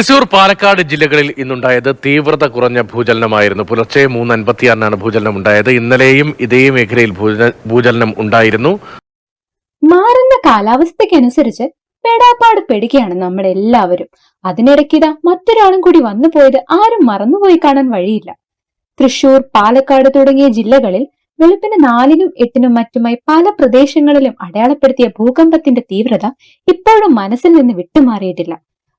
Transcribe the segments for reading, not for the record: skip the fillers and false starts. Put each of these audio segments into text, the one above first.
തൃശൂർ, പാലക്കാട് ജില്ലകളിൽ ഇന്നുണ്ടായത് തീവ്രത കുറഞ്ഞ ഭൂചലനമായിരുന്നു. പുലർച്ചെ 3:56 ഭൂചലനം ഉണ്ടായത്. ഇന്നലെയും ഇതേ മേഖലയിൽ ഭൂചലനം ഉണ്ടായിരുന്നു. മാറുന്ന കാലാവസ്ഥയ്ക്കനുസരിച്ച് പെടാപ്പാട് പെടുകയാണ് നമ്മളെല്ലാവരും. അതിനിടയ്ക്കിതാ മറ്റൊരാളും കൂടി വന്നു പോയത് ആരും മറന്നുപോയി കാണാൻ വഴിയില്ല. തൃശൂർ, പാലക്കാട് തുടങ്ങിയ ജില്ലകളിൽ വെളുപ്പിന് 4-നും 8-നും മറ്റുമായി പല പ്രദേശങ്ങളിലും അടയാളപ്പെടുത്തിയ ഭൂകമ്പത്തിന്റെ തീവ്രത ഇപ്പോഴും മനസ്സിൽ നിന്ന് വിട്ടുമാറിയിട്ടില്ല.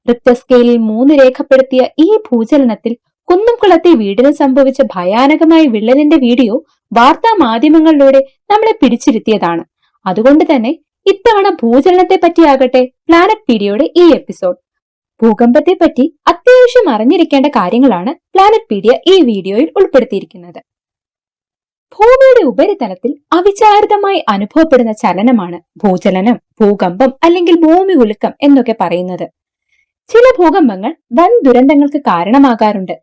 റിക്ടർ സ്കെയിലിൽ 3 രേഖപ്പെടുത്തിയ ഈ ഭൂചലനത്തിൽ കുന്നംകുളത്തെ വീടിന് സംഭവിച്ച ഭയാനകമായ വിള്ളലിന്റെ വീഡിയോ വാർത്താ മാധ്യമങ്ങളിലൂടെ നമ്മളെ പിടിച്ചിരുത്തിയതാണ്. അതുകൊണ്ട് തന്നെ ഇത്തവണ ഭൂചലനത്തെ പറ്റിയാകട്ടെ പ്ലാനറ്റ് പീഡിയയുടെ ഈ എപ്പിസോഡ്. ഭൂകമ്പത്തെ പറ്റി അത്യാവശ്യം അറിഞ്ഞിരിക്കേണ്ട കാര്യങ്ങളാണ് പ്ലാനറ്റ് പീഡിയ ഈ വീഡിയോയിൽ ഉൾപ്പെടുത്തിയിരിക്കുന്നത്. ഭൂമിയുടെ ഉപരിതലത്തിൽ അവിചാരിതമായി അനുഭവപ്പെടുന്ന ചലനമാണ് ഭൂചലനം, ഭൂകമ്പം അല്ലെങ്കിൽ ഭൂമി കുലുക്കം എന്നൊക്കെ പറയുന്നത്. ചില ഭൂകമ്പങ്ങൾ വൻ ദുരന്തങ്ങൾക്ക് കാരണമാകാറുണ്ട്.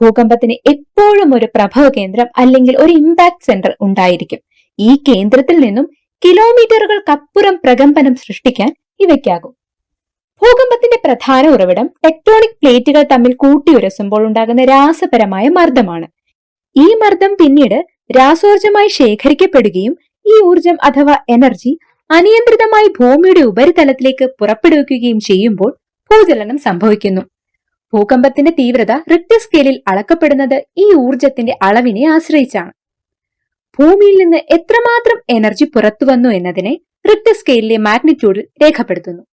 ഭൂകമ്പത്തിന് എപ്പോഴും ഒരു പ്രഭവ കേന്ദ്രം അല്ലെങ്കിൽ ഒരു ഇമ്പാക്ട് സെന്റർ ഉണ്ടായിരിക്കും. ഈ കേന്ദ്രത്തിൽ നിന്നും കിലോമീറ്ററുകൾക്കപ്പുറം പ്രകമ്പനം സൃഷ്ടിക്കാൻ ഇവയ്ക്കാകും. ഭൂകമ്പത്തിന്റെ പ്രധാന ഉറവിടം ടെക്ടോണിക് പ്ലേറ്റുകൾ തമ്മിൽ കൂട്ടിയുരസുമ്പോൾ ഉണ്ടാകുന്ന രാസപരമായ മർദ്ദമാണ്. ഈ മർദ്ദം പിന്നീട് രാസോർജമായി ശേഖരിക്കപ്പെടുകയും ഈ ഊർജം അഥവാ എനർജി അനിയന്ത്രിതമായി ഭൂമിയുടെ ഉപരിതലത്തിലേക്ക് പുറപ്പെടുവിക്കുകയും ചെയ്യുമ്പോൾ ഭൂചലനം സംഭവിക്കുന്നു. ഭൂകമ്പത്തിന്റെ തീവ്രത റിക്ടർ സ്കെയിലിൽ അളക്കപ്പെടുന്നത് ഈ ഊർജത്തിന്റെ അളവിനെ ആശ്രയിച്ചാണ്. ഭൂമിയിൽ നിന്ന് എത്രമാത്രം എനർജി പുറത്തുവന്നു എന്നതിനെ റിക്ടർ സ്കെയിലിലെ മാഗ്നിറ്റ്യൂഡിൽ രേഖപ്പെടുത്തുന്നു.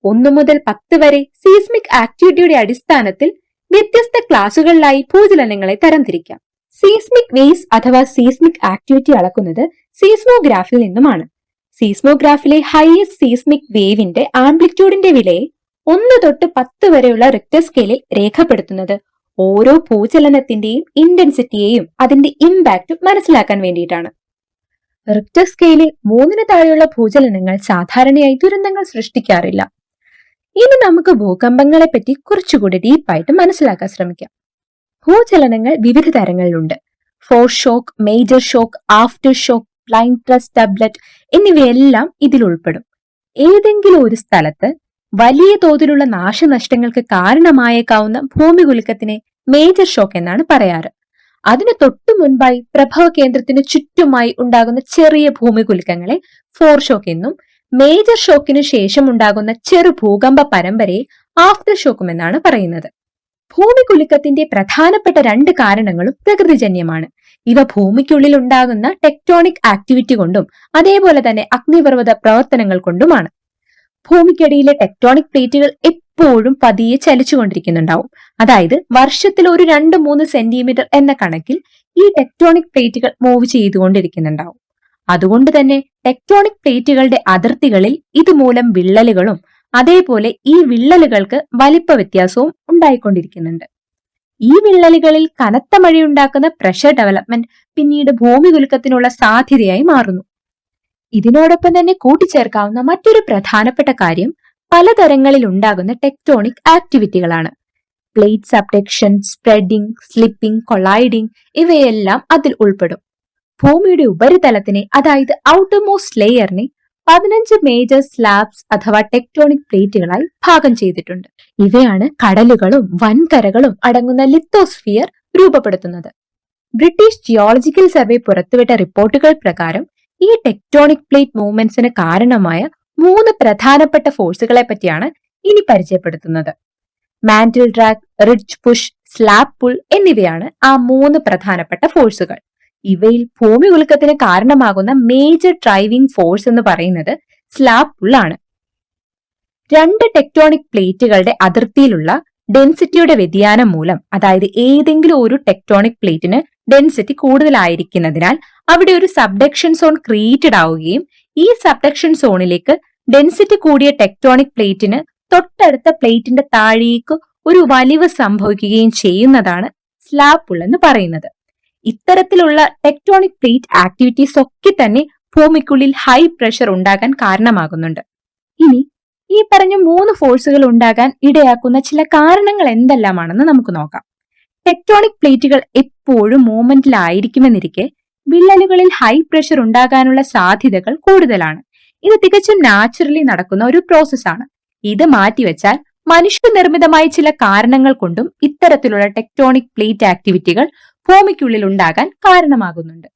1 മുതൽ 10 വരെ സീസ്മിക് ആക്ടിവിറ്റിയുടെ അടിസ്ഥാനത്തിൽ വ്യത്യസ്ത ക്ലാസുകളിലായി ഭൂചലനങ്ങളെ തരംതിരിക്കാം. സീസ്മിക് വേവ്സ് അഥവാ സീസ്മിക് ആക്ടിവിറ്റി അളക്കുന്നത് സീസ്മോഗ്രാഫിൽ നിന്നുമാണ്. സീസ്മോഗ്രാഫിലെ ഹൈയസ്റ്റ് സീസ്മിക് വേവിന്റെ ആംപ്ലിറ്റ്യൂഡിന്റെ വിലയെ 1 തൊട്ട് 10 വരെയുള്ള റിക്ടർ സ്കെയിലിൽ രേഖപ്പെടുത്തുന്നത് ഓരോ ഭൂചലനത്തിന്റെയും ഇന്റൻസിറ്റിയെയും അതിന്റെ ഇമ്പാക്റ്റും മനസ്സിലാക്കാൻ വേണ്ടിയിട്ടാണ്. റിക്ടർ സ്കെയിലിൽ 3-ന് താഴെയുള്ള ഭൂചലനങ്ങൾ സാധാരണയായി ദുരന്തങ്ങൾ സൃഷ്ടിക്കാറില്ല. ഇനി നമുക്ക് ഭൂകമ്പങ്ങളെ പറ്റി കുറച്ചുകൂടി ഡീപ്പായിട്ട് മനസ്സിലാക്കാൻ ശ്രമിക്കാം. ഭൂചലനങ്ങൾ വിവിധ തരങ്ങളിലുണ്ട്. Foreshock, major shock, aftershock, blind thrust, doublet എന്നിവയെല്ലാം ഇതിൽ ഉൾപ്പെടും. ഏതെങ്കിലും ഒരു സ്ഥലത്ത് വലിയ തോതിലുള്ള നാശനഷ്ടങ്ങൾക്ക് കാരണമായേക്കാവുന്ന ഭൂമികുലുക്കത്തിനെ മേജർ ഷോക്ക് എന്നാണ് പറയാറ്. അതിനു തൊട്ടു മുൻപായി പ്രഭവ കേന്ദ്രത്തിന് ചുറ്റുമായി ഉണ്ടാകുന്ന ചെറിയ ഭൂമികുലുക്കങ്ങളെ ഫോർ ഷോക്ക് എന്നും മേജർ ഷോക്കിനു ശേഷം ഉണ്ടാകുന്ന ചെറു ഭൂകമ്പ പരമ്പരയെ ആഫ്റ്റർ ഷോക്കും എന്നാണ് പറയുന്നത്. ഭൂമികുലുക്കത്തിന്റെ പ്രധാനപ്പെട്ട 2 കാരണങ്ങളും പ്രകൃതിജന്യമാണ്. ഇവ ഭൂമിക്കുള്ളിൽ ഉണ്ടാകുന്ന ടെക്ടോണിക് ആക്ടിവിറ്റി കൊണ്ടും അതേപോലെ തന്നെ അഗ്നിപർവ്വത പ്രവർത്തനങ്ങൾ കൊണ്ടുമാണ്. ഭൂമിക്കടിയിലെ ടെക്ടോണിക് പ്ലേറ്റുകൾ എപ്പോഴും പതിയെ ചലിച്ചുകൊണ്ടിരിക്കുന്നുണ്ടാവും. അതായത് വർഷത്തിൽ ഒരു 2-3 സെന്റിമീറ്റർ എന്ന കണക്കിൽ ഈ ടെക്ടോണിക് പ്ലേറ്റുകൾ മൂവ് ചെയ്തുകൊണ്ടിരിക്കുന്നുണ്ടാവും. അതുകൊണ്ട് തന്നെ ടെക്ടോണിക് പ്ലേറ്റുകളുടെ അതിർത്തികളിൽ ഇതുമൂലം വിള്ളലുകളും അതേപോലെ ഈ വിള്ളലുകൾക്ക് വലിപ്പ വ്യത്യാസവും ഉണ്ടായിക്കൊണ്ടിരിക്കുന്നുണ്ട്. ഈ വിള്ളലുകളിൽ കനത്ത മഴയുണ്ടാക്കുന്ന പ്രഷർ ഡെവലപ്മെന്റ് പിന്നീട് ഭൂമികുലുക്കത്തിനുള്ള സാധ്യതയായി മാറുന്നു. ഇതിനോടൊപ്പം തന്നെ കൂട്ടിച്ചേർക്കാവുന്ന മറ്റൊരു പ്രധാനപ്പെട്ട കാര്യം പലതരങ്ങളിൽ ഉണ്ടാകുന്ന ടെക്ടോണിക് ആക്ടിവിറ്റികളാണ്. Plate subduction, spreading, slipping, colliding ഇവയെല്ലാം അതിൽ ഉൾപ്പെടും. ഭൂമിയുടെ ഉപരിതലത്തിനെ അതായത് ഔട്ടർമോസ്റ്റ് ലെയറിനെ 15 മേജർ സ്ലാബ്സ് അഥവാ ടെക്ടോണിക് പ്ലേറ്റുകളായി ഭാഗം ചെയ്തിട്ടുണ്ട്. ഇവയാണ് കടലുകളും വൻകരകളും അടങ്ങുന്ന ലിത്തോസ്ഫിയർ രൂപപ്പെടുത്തുന്നത്. ബ്രിട്ടീഷ് ജിയോളജിക്കൽ സർവേ പുറത്തുവിട്ട റിപ്പോർട്ടുകൾ പ്രകാരം ഈ ടെക്ടോണിക് പ്ലേറ്റ് മൂവ്മെന്റ്സിന് കാരണമായ 3 പ്രധാനപ്പെട്ട ഫോഴ്സുകളെ പറ്റിയാണ് ഇനി പരിചയപ്പെടുത്തുന്നത്. Mantle drag, ridge push, slab pull എന്നിവയാണ് ആ 3 പ്രധാനപ്പെട്ട ഫോഴ്സുകൾ. ഇവയിൽ ഭൂമി കുലുക്കത്തിന് കാരണമാകുന്ന മേജർ ഡ്രൈവിംഗ് ഫോഴ്സ് എന്ന് പറയുന്നത് സ്ലാബ് പുൾ ആണ്. 2 ടെക്ടോണിക് പ്ലേറ്റുകളുടെ അതിർത്തിയിലുള്ള ഡെൻസിറ്റിയുടെ വ്യതിയാനം മൂലം, അതായത് ഏതെങ്കിലും ഒരു ടെക്ടോണിക് പ്ലേറ്റിന് ഡെൻസിറ്റി കൂടുതലായിരിക്കുന്നതിനാൽ അവിടെ ഒരു സബ്ഡക്ഷൻ സോൺ ക്രിയേറ്റഡ് ആവുകയും ഈ സബ്ഡക്ഷൻ സോണിലേക്ക് ഡെൻസിറ്റി കൂടിയ ടെക്ടോണിക് പ്ലേറ്റിന് തൊട്ടടുത്ത പ്ലേറ്റിന്റെ താഴേക്ക് ഒരു വലിവ് സംഭവിക്കുകയും ചെയ്യുന്നതാണ് സ്ലാബ് പുൾ എന്ന് പറയുന്നത്. ഇത്തരത്തിലുള്ള ടെക്ടോണിക് പ്ലേറ്റ് ആക്ടിവിറ്റീസ് ഒക്കെ തന്നെ ഭൂമിക്കുള്ളിൽ ഹൈ പ്രഷർ ഉണ്ടാകാൻ കാരണമാകുന്നുണ്ട്. ഇനി ഈ പറഞ്ഞ 3 ഫോഴ്സുകൾ ഉണ്ടാകാൻ ഇടയാക്കുന്ന ചില കാരണങ്ങൾ എന്തെല്ലാമാണെന്ന് നമുക്ക് നോക്കാം. ടെക്ടോണിക് പ്ലേറ്റുകൾ എപ്പോഴും മൂവ്മെന്റിലായിരിക്കുമെന്നിരിക്കെ വിള്ളലുകളിൽ ഹൈ പ്രഷർ ഉണ്ടാകാനുള്ള സാധ്യതകൾ കൂടുതലാണ്. ഇത് തികച്ചും നാച്ചുറലി നടക്കുന്ന ഒരു പ്രോസസ്സാണ്. ഇത് മാറ്റിവെച്ചാൽ മനുഷ്യനിർമ്മിതമായ ചില കാരണങ്ങൾ കൊണ്ടും ഇത്തരത്തിലുള്ള ടെക്ടോണിക് പ്ലേറ്റ് ആക്ടിവിറ്റികൾ ഭൂമിക്കുള്ളിൽ ഉണ്ടാകാൻ കാരണമാകുന്നുണ്ട്.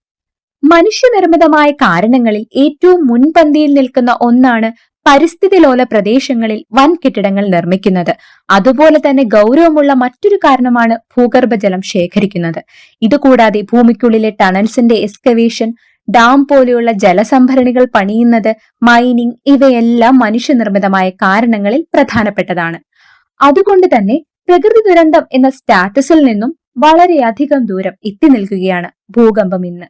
മനുഷ്യനിർമ്മിതമായ കാരണങ്ങളിൽ ഏറ്റവും മുൻപന്തിയിൽ നിൽക്കുന്ന ഒന്നാണ് പരിസ്ഥിതി ലോല പ്രദേശങ്ങളിൽ വൻ കെട്ടിടങ്ങൾ നിർമ്മിക്കുന്നത്. അതുപോലെ തന്നെ ഗൗരവമുള്ള മറ്റൊരു കാരണമാണ് ഭൂഗർഭജലം ശേഖരിക്കുന്നത്. ഇതുകൂടാതെ ഭൂമിക്കുള്ളിലെ ടണൽസിന്റെ എക്സ്കവേഷൻ, ഡാം പോലെയുള്ള ജലസംഭരണികൾ പണിയുന്നത്, മൈനിങ് ഇവയെല്ലാം മനുഷ്യനിർമ്മിതമായ കാരണങ്ങളിൽ പ്രധാനപ്പെട്ടതാണ്. അതുകൊണ്ട് തന്നെ പ്രകൃതി ദുരന്തം എന്ന സ്റ്റാറ്റസിൽ നിന്നും വളരെയധികം ദൂരം എത്തി നിൽക്കുകയാണ് ഭൂകമ്പം ഇന്ന്.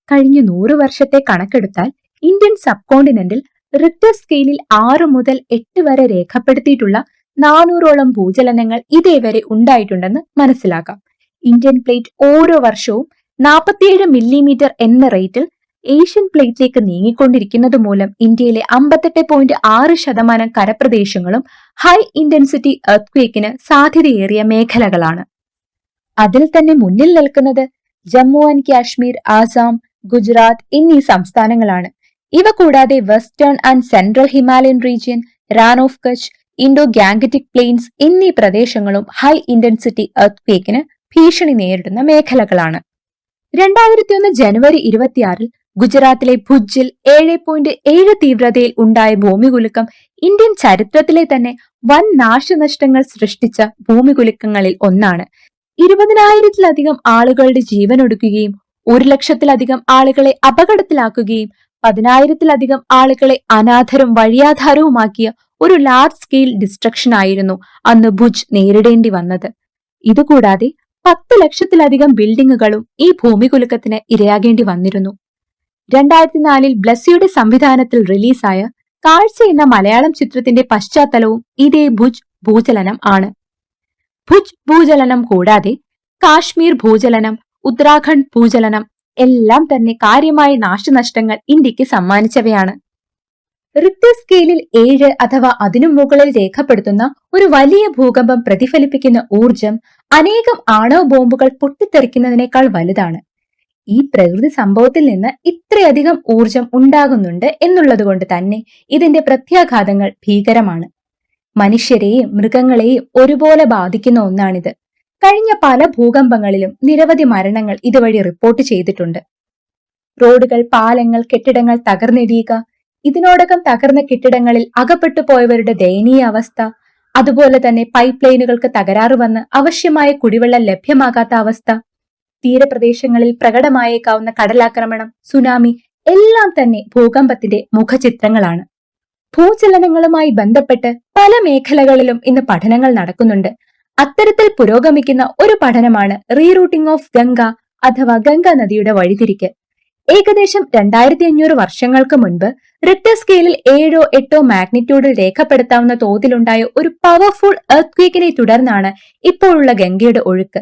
കഴിഞ്ഞ 100 വർഷത്തെ കണക്കെടുത്താൽ ഇന്ത്യൻ സബ് കോണ്ടിനെന്റിൽ റിക്ടർ സ്കെയിലിൽ 6 മുതൽ 8 വരെ രേഖപ്പെടുത്തിയിട്ടുള്ള 400ഓളം ഭൂചലനങ്ങൾ ഇതേവരെ ഉണ്ടായിട്ടുണ്ടെന്ന് മനസ്സിലാക്കാം. ഇന്ത്യൻ പ്ലേറ്റ് ഓരോ വർഷവും 47 മില്ലിമീറ്റർ എന്ന റേറ്റിൽ ഏഷ്യൻ പ്ലേറ്റിലേക്ക് നീങ്ങിക്കൊണ്ടിരിക്കുന്നത് മൂലം ഇന്ത്യയിലെ 58.6% കരപ്രദേശങ്ങളും ഹൈ ഇന്റൻസിറ്റി എർത്ത്ക്വേക്കിന് സാധ്യതയേറിയ മേഖലകളാണ്. അതിൽ തന്നെ മുന്നിൽ നിൽക്കുന്നത് ജമ്മു ആൻഡ് കാശ്മീർ, ആസാം, ഗുജറാത്ത് എന്നീ സംസ്ഥാനങ്ങളാണ്. ഇവ കൂടാതെ western and central Himalayan region, Rann of Kutch, Indo Gangetic plains എന്നീ പ്രദേശങ്ങളും ഹൈ ഇന്റൻസിറ്റി എർത്ത്ക്വേക്കിന് ഭീഷണി നേരിടുന്ന മേഖലകളാണ്. 2001 ജനുവരി 26 ഗുജറാത്തിലെ ഭുജിൽ 7.7 തീവ്രതയിൽ ഉണ്ടായ ഭൂമികുലുക്കം ഇന്ത്യൻ ചരിത്രത്തിലെ തന്നെ വൻ നാശനഷ്ടങ്ങൾ സൃഷ്ടിച്ച ഭൂമികുലുക്കങ്ങളിൽ ഒന്നാണ്. 20,000-ലധികം ആളുകളുടെ ജീവനൊടുക്കുകയും 1,00,000-ലധികം ആളുകളെ അപകടത്തിലാക്കുകയും 10,000-ലധികം ആളുകളെ അനാഥരും വഴിയാധാരവുമാക്കിയ ഒരു ലാർജ് സ്കെയിൽ ഡിസ്ട്രക്ഷൻ ആയിരുന്നു അന്ന് ഭുജ് നേരിടേണ്ടി വന്നത്. ഇതുകൂടാതെ 10 ലക്ഷത്തിലധികം ബിൽഡിങ്ങുകളും ഈ ഭൂമികുലുക്കത്തിന് ഇരയാകേണ്ടി വന്നിരുന്നു. 2004 ബ്ലസ്സിയുടെ സംവിധാനത്തിൽ റിലീസായ കാഴ്ച എന്ന മലയാളം ചിത്രത്തിന്റെ പശ്ചാത്തലവും ഇതേ ഭുജ് ഭൂചലനം ആണ്. ഭുജ് ഭൂചലനം കൂടാതെ കാശ്മീർ ഭൂചലനം, ഉത്തരാഖണ്ഡ് ഭൂചലനം എല്ലാം തന്നെ കാര്യമായ നാശനഷ്ടങ്ങൾ ഇന്ത്യക്ക് സമ്മാനിച്ചവയാണ്. റിക്ടർ സ്കെയിലിൽ 7 അഥവാ അതിനു മുകളിൽ രേഖപ്പെടുത്തുന്ന ഒരു വലിയ ഭൂകമ്പം പ്രതിഫലിപ്പിക്കുന്ന ഊർജം അനേകം ആണവ ബോംബുകൾ പൊട്ടിത്തെറിക്കുന്നതിനേക്കാൾ വലുതാണ്. ഈ പ്രകൃതി സംഭവത്തിൽ നിന്ന് ഇത്രയധികം ഊർജം ഉണ്ടാകുന്നുണ്ട് എന്നുള്ളതുകൊണ്ട് തന്നെ ഇതിന്റെ പ്രത്യാഘാതങ്ങൾ ഭീകരമാണ്. മനുഷ്യരെയും മൃഗങ്ങളെയും ഒരുപോലെ ബാധിക്കുന്ന ഒന്നാണിത്. കഴിഞ്ഞ പല ഭൂകമ്പങ്ങളിലും നിരവധി മരണങ്ങൾ ഇതുവഴി റിപ്പോർട്ട് ചെയ്തിട്ടുണ്ട്. റോഡുകൾ, പാലങ്ങൾ, കെട്ടിടങ്ങൾ തകർന്നിടിയുക, ഇതിനോടകം തകർന്ന കെട്ടിടങ്ങളിൽ അകപ്പെട്ടു പോയവരുടെ ദയനീയ അവസ്ഥ, അതുപോലെ തന്നെ പൈപ്പ് ലൈനുകൾക്ക് തകരാറ് വന്ന് ആവശ്യമായ കുടിവെള്ളം ലഭ്യമാകാത്ത അവസ്ഥ, തീരപ്രദേശങ്ങളിൽ പ്രകടമായേക്കാവുന്ന കടലാക്രമണം, സുനാമി എല്ലാം തന്നെ ഭൂകമ്പത്തിന്റെ മുഖചിത്രങ്ങളാണ്. ഭൂചലനങ്ങളുമായി ബന്ധപ്പെട്ട് പല മേഖലകളിലും ഇന്ന് പഠനങ്ങൾ നടക്കുന്നുണ്ട്. അത്തരത്തിൽ പുരോഗമിക്കുന്ന ഒരു പഠനമാണ് റീറൂട്ടിംഗ് ഓഫ് ഗംഗ അഥവാ ഗംഗാ നദിയുടെ വഴിതിരിക്കൽ. ഏകദേശം 2500 വർഷങ്ങൾക്ക് മുൻപ് റിക്ടർ സ്കെയിലിൽ 7ഓ 8ഓ മാഗ്നിറ്റ്യൂഡിൽ രേഖപ്പെടുത്താവുന്ന തോതിലുണ്ടായ ഒരു പവർഫുൾ എർത്ത്ക്വേക്കിനെ തുടർന്നാണ് ഇപ്പോഴുള്ള ഗംഗയുടെ ഒഴുക്ക്.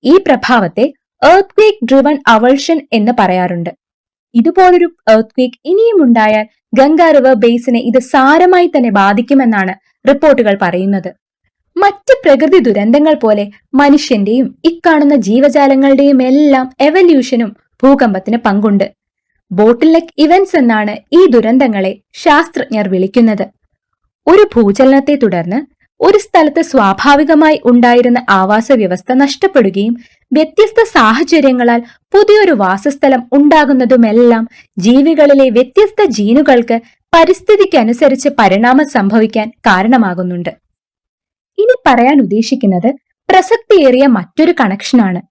ഈ പ്രഭാവത്തെ എർത്ത്ക്വേക്ക് ഡ്രിവൺ അവൾഷൻ എന്ന് പറയാറുണ്ട്. ഇതുപോലൊരു എർത്ത്ക്വേക്ക് ഇനിയും ഉണ്ടായാൽ ഗംഗാ റിവർ ബേസിനെ ഇത് സാരമായി തന്നെ ബാധിക്കുമെന്നാണ് റിപ്പോർട്ടുകൾ പറയുന്നത്. മറ്റ് പ്രകൃതി ദുരന്തങ്ങൾ പോലെ മനുഷ്യന്റെയും ഇക്കാണുന്ന ജീവജാലങ്ങളുടെയും എല്ലാം എവല്യൂഷനും ഭൂകമ്പത്തിന് പങ്കുണ്ട്. ബോട്ടിൽ നെക്ക് ഇവന്റ്സ് എന്നാണ് ഈ ദുരന്തങ്ങളെ ശാസ്ത്രജ്ഞർ വിളിക്കുന്നത്. ഒരു ഭൂചലനത്തെ തുടർന്ന് ഒരു സ്ഥലത്ത് സ്വാഭാവികമായി ഉണ്ടായിരുന്ന ആവാസ വ്യവസ്ഥ നഷ്ടപ്പെടുകയും വ്യത്യസ്ത സാഹചര്യങ്ങളാൽ പുതിയൊരു വാസസ്ഥലം ഉണ്ടാകുന്നതുമെല്ലാം ജീവികളിലെ വ്യത്യസ്ത ജീനുകൾക്ക് പരിസ്ഥിതിക്കനുസരിച്ച് പരിണാമം സംഭവിക്കാൻ കാരണമാകുന്നുണ്ട്. ഇനി പറയാൻ ഉദ്ദേശിക്കുന്നത് പ്രസക്തിയേറിയ മറ്റൊരു കണക്ഷനാണ്.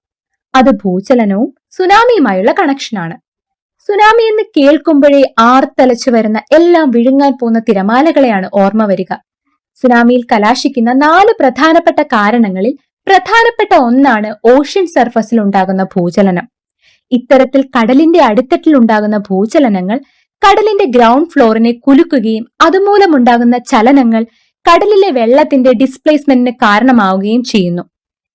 അത് ഭൂചലനവും സുനാമിയുമായുള്ള കണക്ഷനാണ്. സുനാമി എന്ന് കേൾക്കുമ്പോഴേ ആർത്തലച്ചു വരുന്ന എല്ലാം വിഴുങ്ങാൻ പോകുന്ന തിരമാലകളെയാണ് ഓർമ്മ വരിക. സുനാമിയിൽ കലാശിക്കുന്ന 4 പ്രധാനപ്പെട്ട കാരണങ്ങളിൽ പ്രധാനപ്പെട്ട ഒന്നാണ് ഓഷ്യൻ സർഫസിൽ ഉണ്ടാകുന്ന ഭൂചലനം. ഇത്തരത്തിൽ കടലിന്റെ അടിത്തട്ടിൽ ഉണ്ടാകുന്ന ഭൂചലനങ്ങൾ കടലിന്റെ ഗ്രൗണ്ട് ഫ്ലോറിനെ കുലുക്കുകയും അതുമൂലമുണ്ടാകുന്ന ചലനങ്ങൾ കടലിലെ വെള്ളത്തിന്റെ ഡിസ്പ്ലേസ്മെന്റിന് കാരണമാവുകയും ചെയ്യുന്നു.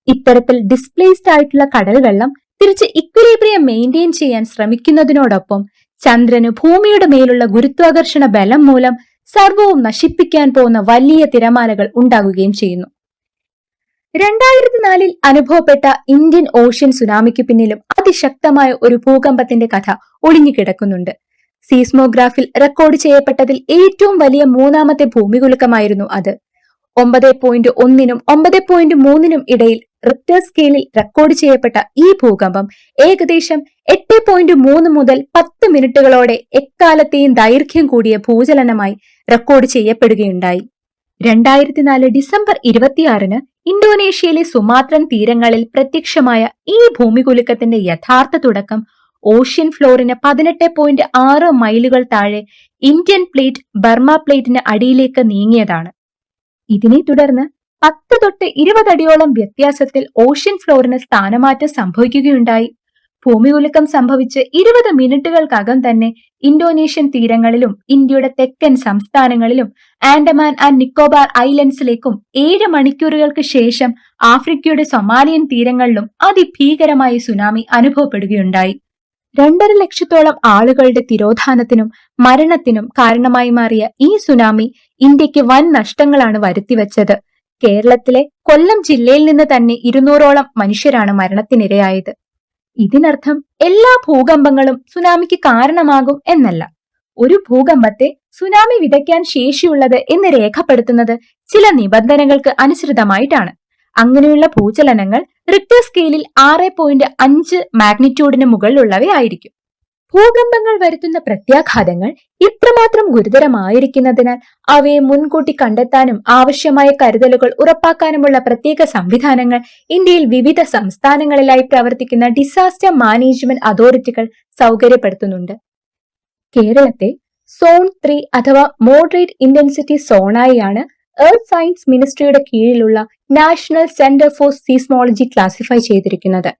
ഇത്തരത്തിൽ ഡിസ്പ്ലേസ്ഡ് ആയിട്ടുള്ള കടൽ വെള്ളം തിരിച്ച് ഇക്വിലിബ്രിയം മെയിൻറ്റെയിൻ ചെയ്യാൻ ശ്രമിക്കുന്നതിനോടൊപ്പം ചന്ദ്രന് ഭൂമിയുടെ മേലുള്ള ഗുരുത്വാകർഷണ ബലം മൂലം സർവവും നശിപ്പിക്കാൻ പോകുന്ന വലിയ തിരമാലകൾ ഉണ്ടാകുകയും ചെയ്യുന്നു. 2004 അനുഭവപ്പെട്ട ഇന്ത്യൻ ഓഷ്യൻ സുനാമിക്ക് പിന്നിലും അതിശക്തമായ ഒരു ഭൂകമ്പത്തിന്റെ കഥ ഒളിഞ്ഞുകിടക്കുന്നുണ്ട്. സീസ്മോഗ്രാഫിൽ റെക്കോർഡ് ചെയ്യപ്പെട്ടതിൽ ഏറ്റവും വലിയ 3ാമത്തെ ഭൂമികുലുക്കമായിരുന്നു അത്. 9.1 9.3 ഇടയിൽ റിക്ടർ സ്കെയിലിൽ റെക്കോർഡ് ചെയ്യപ്പെട്ട ഈ ഭൂകമ്പം ഏകദേശം 8.3 മുതൽ 10 മിനിറ്റുകളോടെ എക്കാലത്തെയും ദൈർഘ്യം കൂടിയ ഭൂചലനമായി റെക്കോർഡ് ചെയ്യപ്പെടുകയുണ്ടായി. 2004 ഡിസംബർ 26 ഇന്തോനേഷ്യയിലെ സുമാത്രൻ തീരങ്ങളിൽ പ്രത്യക്ഷമായ ഈ ഭൂമികുലുക്കത്തിന്റെ യഥാർത്ഥ തുടക്കം ഓഷ്യൻ ഫ്ലോറിന് 18.6 മൈലുകൾ താഴെ ഇന്ത്യൻ പ്ലേറ്റ് ബർമ പ്ലേറ്റിന് അടിയിലേക്ക് നീങ്ങിയതാണ്. ഇതിനെ തുടർന്ന് 10 തൊട്ട് 20 അടിയോളം വ്യത്യാസത്തിൽ ഓഷ്യൻ ഫ്ലോറിന് സ്ഥാനമാറ്റം സംഭവിക്കുകയുണ്ടായി. ഭൂമികുലുക്കം സംഭവിച്ച് 20 മിനിറ്റുകൾക്കകം തന്നെ ഇന്തോനേഷ്യൻ തീരങ്ങളിലും ഇന്ത്യയുടെ തെക്കൻ സംസ്ഥാനങ്ങളിലും ആൻഡമാൻ ആൻഡ് നിക്കോബാർ ഐലൻഡ്സിലേക്കും 7 മണിക്കൂറുകൾക്ക് ശേഷം ആഫ്രിക്കയുടെ സൊമാലിയൻ തീരങ്ങളിലും അതിഭീകരമായ സുനാമി അനുഭവപ്പെടുകയുണ്ടായി. 2.5 ലക്ഷത്തോളം ആളുകളുടെ തിരോധാനത്തിനും മരണത്തിനും കാരണമായി മാറിയ ഈ സുനാമി ഇന്ത്യക്ക് വൻ നഷ്ടങ്ങളാണ് വരുത്തിവെച്ചത്. കേരളത്തിലെ കൊല്ലം ജില്ലയിൽ നിന്ന് തന്നെ 200ഓളം മനുഷ്യരാണ് മരണത്തിനിരയായത്. ഇതിനർത്ഥം എല്ലാ ഭൂകമ്പങ്ങളും സുനാമിക്ക് കാരണമാകും എന്നല്ല. ഒരു ഭൂകമ്പത്തെ സുനാമി വിതയ്ക്കാൻ ശേഷിയുള്ളത് എന്ന് രേഖപ്പെടുത്തുന്നത് ചില നിബന്ധനകൾക്ക് അനുസൃതമായിട്ടാണ്. അങ്ങനെയുള്ള ഭൂചലനങ്ങൾ റിക്ടർ സ്കെയിലിൽ 6.5 മാഗ്നിറ്റ്യൂഡിന് മുകളിലുള്ളവയായിരിക്കും. ഭൂകമ്പങ്ങൾ വരുത്തുന്ന പ്രത്യാഘാതങ്ങൾ ഇത്രമാത്രം ഗുരുതരമായിരിക്കുന്നതിനാൽ അവയെ മുൻകൂട്ടി കണ്ടെത്താനും ആവശ്യമായ കരുതലുകൾ ഉറപ്പാക്കാനുമുള്ള പ്രത്യേക സംവിധാനങ്ങൾ ഇന്ത്യയിൽ വിവിധ സംസ്ഥാനങ്ങളിലായി പ്രവർത്തിക്കുന്ന ഡിസാസ്റ്റർ മാനേജ്മെന്റ് അതോറിറ്റികൾ സൗകര്യപ്പെടുത്തുന്നുണ്ട്. കേരളത്തെ സോൺ 3 അഥവാ മോഡറേറ്റ് ഇന്റൻസിറ്റി സോണായാണ് എർത്ത് സയൻസ് മിനിസ്ട്രിയുടെ കീഴിലുള്ള national centre for seismology classify ചെയ്തിരിക്കുന്നത്.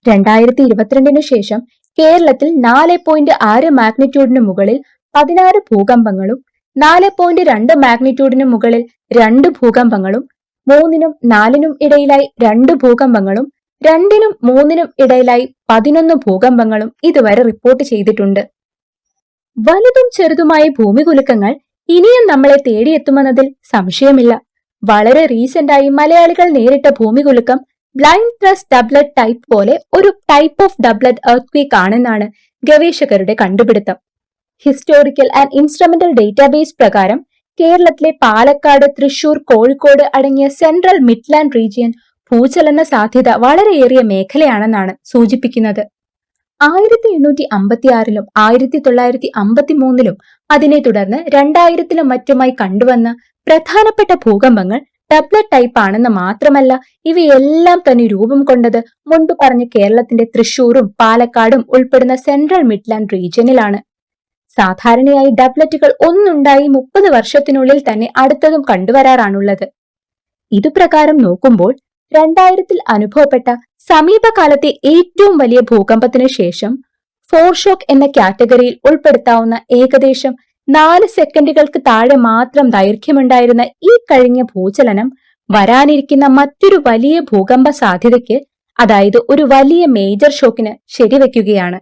2022 ശേഷം കേരളത്തിൽ 4.6 മാഗ്നിറ്റ്യൂഡിന് മുകളിൽ 16 ഭൂകമ്പങ്ങളും 4.2 മാഗ്നിറ്റ്യൂഡിന് മുകളിൽ 2 ഭൂകമ്പങ്ങളും 3നും 4നും ഇടയിലായി 2 ഭൂകമ്പങ്ങളും 2നും 3നും ഇടയിലായി 11 ഭൂകമ്പങ്ങളും ഇതുവരെ റിപ്പോർട്ട് ചെയ്തിട്ടുണ്ട്. വലുതും ചെറുതുമായ ഭൂമികുലുക്കങ്ങൾ ഇനിയും നമ്മളെ തേടിയെത്തുമെന്നതിൽ സംശയമില്ല. വളരെ റീസെന്റായി മലയാളികൾ നേരിട്ട ഭൂമികുലുക്കം ബ്ലൈൻഡ് ത്രസ്റ്റ് ഡബ്ലറ്റ് ടൈപ്പ് പോലെ ഒരു ടൈപ്പ് ഓഫ് ഡബ്ലറ്റ് എർത്ത്ക്വേക്ക് ആണെന്നാണ് ഗവേഷകരുടെ കണ്ടുപിടുത്തം. ഹിസ്റ്റോറിക്കൽ ആൻഡ് ഇൻസ്ട്രുമെന്റൽ ഡേറ്റാബേസ് പ്രകാരം കേരളത്തിലെ പാലക്കാട്, തൃശൂർ, കോഴിക്കോട് അടങ്ങിയ സെൻട്രൽ മിഡ്ലാൻഡ് റീജിയൻ ഭൂചലന സാധ്യത വളരെയേറിയ മേഖലയാണെന്നാണ് സൂചിപ്പിക്കുന്നത്. 1856 1953 അതിനെ തുടർന്ന് 2000 മറ്റുമായി കണ്ടുവന്ന പ്രധാനപ്പെട്ട ഭൂകമ്പങ്ങൾ ഡബ്ലറ്റ് ടൈപ്പ് ആണെന്ന് മാത്രമല്ല, ഇവയെല്ലാം തന്നെ രൂപം കൊണ്ടത് മുൻപ് പറഞ്ഞ കേരളത്തിന്റെ തൃശൂരും പാലക്കാടും ഉൾപ്പെടുന്ന സെൻട്രൽ മിഡ്ലാൻഡ് റീജിയനിലാണ്. സാധാരണയായി ഡബ്ലറ്റുകൾ ഒന്നുണ്ടായി 30 വർഷത്തിനുള്ളിൽ തന്നെ അടുത്തതും കണ്ടുവരാറാണുള്ളത്. ഇതുപ്രകാരം നോക്കുമ്പോൾ 2000 അനുഭവപ്പെട്ട സമീപകാലത്തെ ഏറ്റവും വലിയ ഭൂകമ്പത്തിനു ശേഷം ഫോർഷോക്ക് എന്ന കാറ്റഗറിയിൽ ഉൾപ്പെടുത്താവുന്ന ഏകദേശം 4 സെക്കൻഡുകൾക്ക് താഴെ മാത്രം ദൈർഘ്യമുണ്ടായിരുന്ന ഈ കഴിഞ്ഞ ഭൂചലനം വരാനിരിക്കുന്ന മറ്റൊരു വലിയ ഭൂകമ്പ സാധ്യതയ്ക്ക്, അതായത് ഒരു വലിയ മേജർ ഷോക്കിന് ശരിവെക്കുകയാണ്.